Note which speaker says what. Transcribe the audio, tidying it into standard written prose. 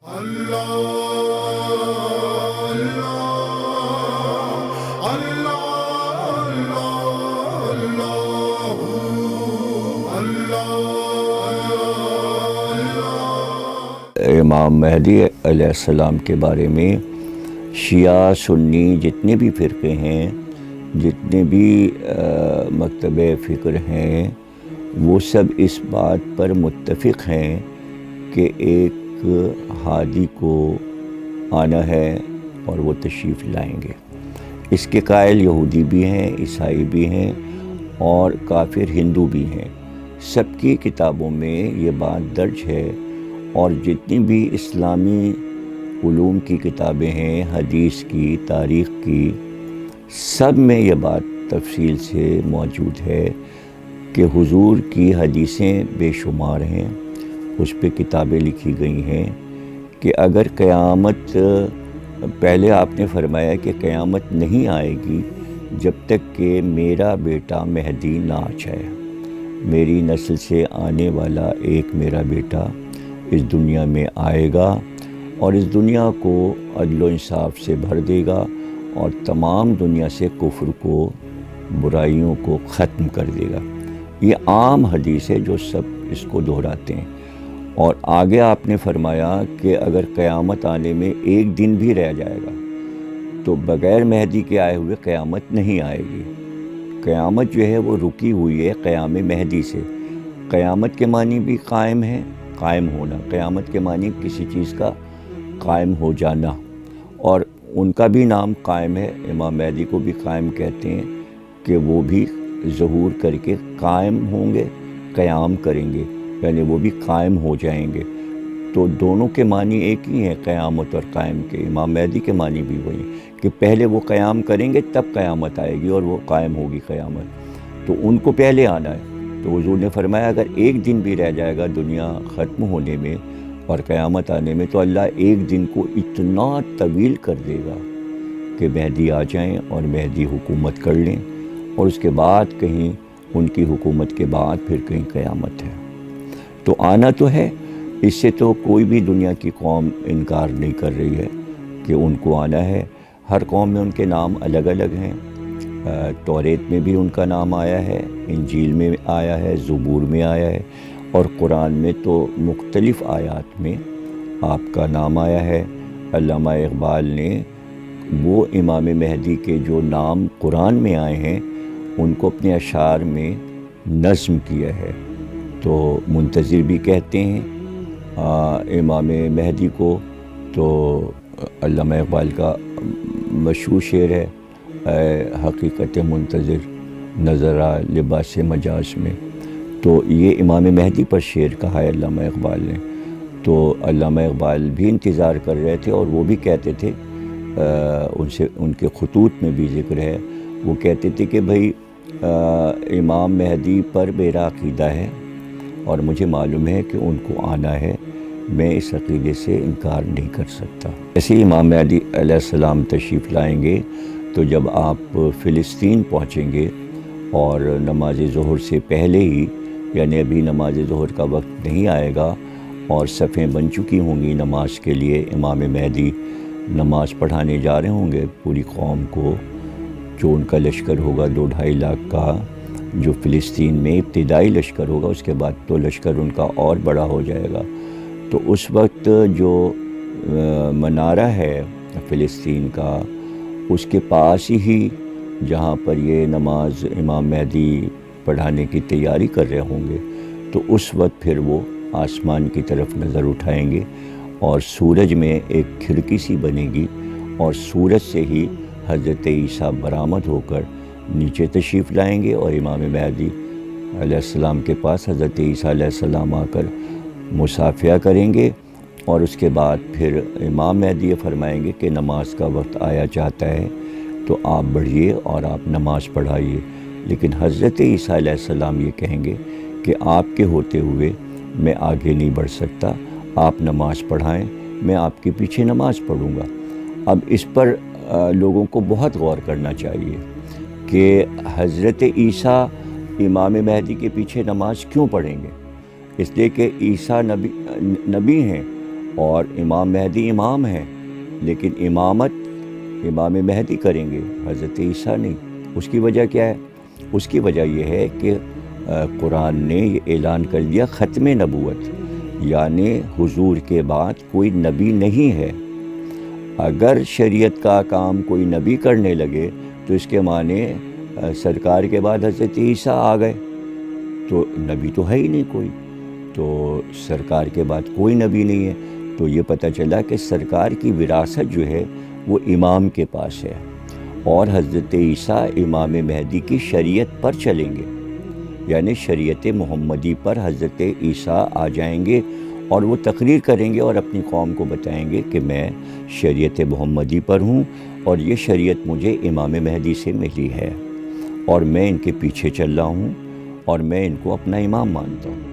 Speaker 1: اللہ اللہ اللہ اللہ اللہ۔
Speaker 2: امام مہدی علیہ السلام کے بارے میں شیعہ سنی جتنے بھی فرقے ہیں، جتنے بھی مکتب فکر ہیں، وہ سب اس بات پر متفق ہیں کہ ایک ہادی کو آنا ہے اور وہ تشریف لائیں گے۔ اس کے قائل یہودی بھی ہیں، عیسائی بھی ہیں اور کافر ہندو بھی ہیں۔ سب کی کتابوں میں یہ بات درج ہے، اور جتنی بھی اسلامی علوم کی کتابیں ہیں، حدیث کی، تاریخ کی، سب میں یہ بات تفصیل سے موجود ہے کہ حضور کی حدیثیں بے شمار ہیں، اس پہ کتابیں لکھی گئی ہیں کہ اگر قیامت، پہلے آپ نے فرمایا کہ قیامت نہیں آئے گی جب تک کہ میرا بیٹا مہدی نہ آ جائے۔ میری نسل سے آنے والا ایک میرا بیٹا اس دنیا میں آئے گا اور اس دنیا کو عدل و انصاف سے بھر دے گا اور تمام دنیا سے کفر کو، برائیوں کو ختم کر دے گا۔ یہ عام حدیث ہے جو سب اس کو دہراتے ہیں۔ اور آگے آپ نے فرمایا کہ اگر قیامت آنے میں ایک دن بھی رہ جائے گا تو بغیر مہدی کے آئے ہوئے قیامت نہیں آئے گی۔ قیامت جو ہے وہ رکی ہوئی ہے قیام مہدی سے۔ قیامت کے معنی بھی قائم ہے، قائم ہونا۔ قیامت کے معنی کسی چیز کا قائم ہو جانا، اور ان کا بھی نام قائم ہے۔ امام مہدی کو بھی قائم کہتے ہیں کہ وہ بھی ظہور کر کے قائم ہوں گے، قیام کریں گے، یعنی وہ بھی قائم ہو جائیں گے۔ تو دونوں کے معنی ایک ہی ہیں، قیامت اور قائم کے۔ امام مہدی کے معنی بھی وہی کہ پہلے وہ قیام کریں گے تب قیامت آئے گی اور وہ قائم ہوگی قیامت، تو ان کو پہلے آنا ہے۔ تو حضور نے فرمایا اگر ایک دن بھی رہ جائے گا دنیا ختم ہونے میں اور قیامت آنے میں تو اللہ ایک دن کو اتنا طویل کر دے گا کہ مہدی آ جائیں اور مہدی حکومت کر لیں، اور اس کے بعد کہیں ان کی حکومت کے بعد پھر کہیں قیامت ہے۔ تو آنا تو ہے، اس سے تو کوئی بھی دنیا کی قوم انکار نہیں کر رہی ہے کہ ان کو آنا ہے۔ ہر قوم میں ان کے نام الگ الگ ہیں۔ توریت میں بھی ان کا نام آیا ہے، انجیل میں آیا ہے، زبور میں آیا ہے، اور قرآن میں تو مختلف آیات میں آپ کا نام آیا ہے۔ علامہ اقبال نے وہ امام مہدی کے جو نام قرآن میں آئے ہیں ان کو اپنے اشعار میں نظم کیا ہے۔ تو منتظر بھی کہتے ہیں امام مہدی کو۔ تو علامہ اقبال کا مشہور شعر ہے، اے حقیقت منتظر نظر آ لباس مجاز میں۔ تو یہ امام مہدی پر شعر کہا ہے علامہ اقبال نے۔ تو علامہ اقبال بھی انتظار کر رہے تھے، اور وہ بھی کہتے تھے، ان کے خطوط میں بھی ذکر ہے، وہ کہتے تھے کہ بھائی امام مہدی پر میرا عقیدہ ہے اور مجھے معلوم ہے کہ ان کو آنا ہے، میں اس عقیدے سے انکار نہیں کر سکتا۔ ایسے ہی امام مہدی علیہ السلام تشریف لائیں گے تو جب آپ فلسطین پہنچیں گے اور نماز ظہر سے پہلے ہی، یعنی ابھی نماز ظہر کا وقت نہیں آئے گا اور صفیں بن چکی ہوں گی نماز کے لیے، امام مہدی نماز پڑھانے جا رہے ہوں گے پوری قوم کو، جو ان کا لشکر ہوگا 2-2.5 لاکھ کا، جو فلسطین میں ابتدائی لشکر ہوگا، اس کے بعد تو لشکر ان کا اور بڑا ہو جائے گا۔ تو اس وقت جو منارہ ہے فلسطین کا، اس کے پاس ہی جہاں پر یہ نماز امام مہدی پڑھانے کی تیاری کر رہے ہوں گے، تو اس وقت پھر وہ آسمان کی طرف نظر اٹھائیں گے اور سورج میں ایک کھڑکی سی بنے گی، اور سورج سے ہی حضرت عیسیٰ برآمد ہو کر نیچے تشریف لائیں گے، اور امام مہدی علیہ السلام کے پاس حضرت عیسیٰ علیہ السلام آ کر مصافحہ کریں گے، اور اس کے بعد پھر امام مہدی یہ فرمائیں گے کہ نماز کا وقت آیا چاہتا ہے تو آپ بڑھیے اور آپ نماز پڑھائیے۔ لیکن حضرت عیسیٰ علیہ السلام یہ کہیں گے کہ آپ کے ہوتے ہوئے میں آگے نہیں بڑھ سکتا، آپ نماز پڑھائیں، میں آپ کے پیچھے نماز پڑھوں گا۔ اب اس پر لوگوں کو بہت غور کرنا چاہیے کہ حضرت عیسیٰ امام مہدی کے پیچھے نماز کیوں پڑھیں گے؟ اس لیے کہ عیسیٰ نبی ہیں، اور امام مہدی امام ہیں، لیکن امامت امام مہدی کریں گے، حضرت عیسیٰ نہیں۔ اس کی وجہ کیا ہے؟ اس کی وجہ یہ ہے کہ قرآن نے یہ اعلان کر دیا ختم نبوت، یعنی حضور کے بعد کوئی نبی نہیں ہے۔ اگر شریعت کا کام کوئی نبی کرنے لگے تو اس کے معنی سرکار کے بعد حضرت عیسیٰ آ گئے، تو نبی تو ہے ہی نہیں کوئی، تو سرکار کے بعد کوئی نبی نہیں ہے۔ تو یہ پتہ چلا کہ سرکار کی وراثت جو ہے وہ امام کے پاس ہے، اور حضرت عیسیٰ امام مہدی کی شریعت پر چلیں گے، یعنی شریعت محمدی پر حضرت عیسیٰ آ جائیں گے، اور وہ تقریر کریں گے اور اپنی قوم کو بتائیں گے کہ میں شریعت محمدی پر ہوں، اور یہ شریعت مجھے امام مہدی سے ملی ہے، اور میں ان کے پیچھے چل رہا ہوں، اور میں ان کو اپنا امام مانتا ہوں۔